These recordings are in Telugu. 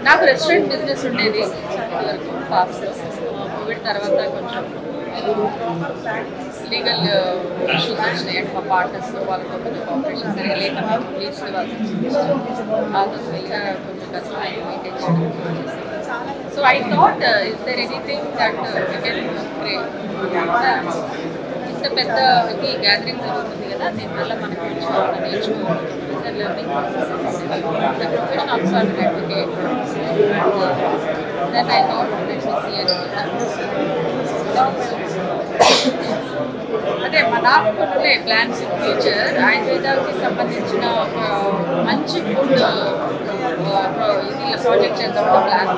నాకు రెస్టారెంట్ బిజినెస్ ఉండేది ఫాస్ట్ కోవిడ్ తర్వాత కొంచెం లీగల్ ఇష్యూస్ వచ్చినాయి అంటే మా పార్ట్నర్స్ వాళ్ళతో కొంచెం కోఆపరేషన్ సరిగా లేక మేము లీజ్ అందువల్ల కొంచెం కష్టం మెయింటైన్ చేయడం. So I thought is there anything that we can create. ఇంత పెద్ద గ్యాదరింగ్ జరుగుతుంది కదా, దీనివల్ల మనకు కొంచెం నేర్చుకోవాలి. Learning process. The profession also I'm an advocate. Then I thought, let me see it. అదే మన కొన్ని ప్లాన్స్ ఇన్ ఫ్యూచర్ ఆయుర్వేదానికి సంబంధించిన ఒక మంచి ఫుడ్ ఇది ప్రాజెక్ట్ చేద్దాం ప్లాన్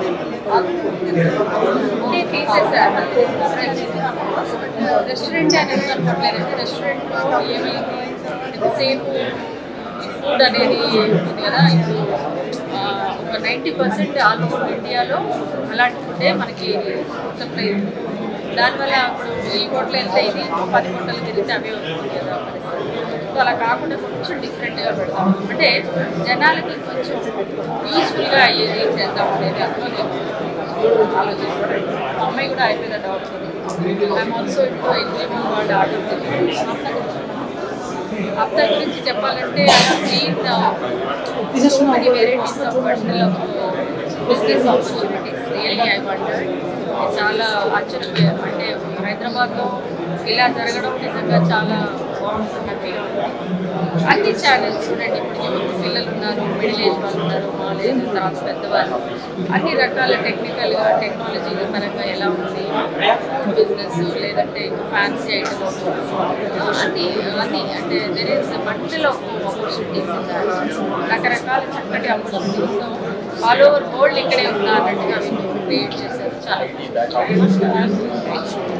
అన్నీ తీసేసారు. రెస్టారెంట్ అనేది అనుకోవట్లేదంటే రెస్టారెంట్లో ఏమైంది ఎంతసేపు ఫుడ్ అనేది ఉంటుంది కదా, ఇప్పుడు ఒక 90% ఆల్ ఓవర్ ఇండియాలో అలాంటి ఫుడ్డే మనకి సప్లై. దానివల్ల ఇప్పుడు ఈ హోటల్ ఎంత ఇది 10 హోటలు తిరిగితే అవే వస్తుంది కదా పరిస్థితి. సో అలా కాకుండా కొంచెం డిఫరెంట్గా పెడతాం అంటే జనాలకి కొంచెం యూస్ఫుల్గా అయ్యేది చేద్దాం అనేది అందులో నేను ఆలోచిస్తాను. మా అమ్మాయి కూడా అయిపోయింది డాక్టర్. ఐఎమ్ ఆల్సో ఇంట్లో ఇంట్లో వాళ్ళు ఆర్డర్ అప్తా గురించి చెప్పాలంటే so many varieties of business opportunities. Really I wonder. చాలా ఆశ్చర్యపోయాను. అంటే హైదరాబాద్లో ఇలా జరగడం నిజంగా చాలా హ్యాపీగా ఉంది. అన్ని ఛానల్స్ చూడండి, ఇప్పుడు పిల్లలు ఉన్నారు, మిడిల్ ఏజ్ వాళ్ళు ఉన్నారు, మాలేజ్ తర్వాత పెద్దవాళ్ళు, అన్ని రకాల టెక్నాలజీ పరంగా ఎలా ఉంది ఫుడ్ బిజినెస్ లేదంటే ఫ్యాన్సీ ఐటమ్స్ అన్నీ అంటే there is bundle of opportunities. రకరకాల చక్కటి ఆపర్చునిటీస్ ఆల్ ఓవర్ వరల్డ్ ఇక్కడే ఉన్నా అన్నట్టుగా క్రియేట్ చేశారు. చాలా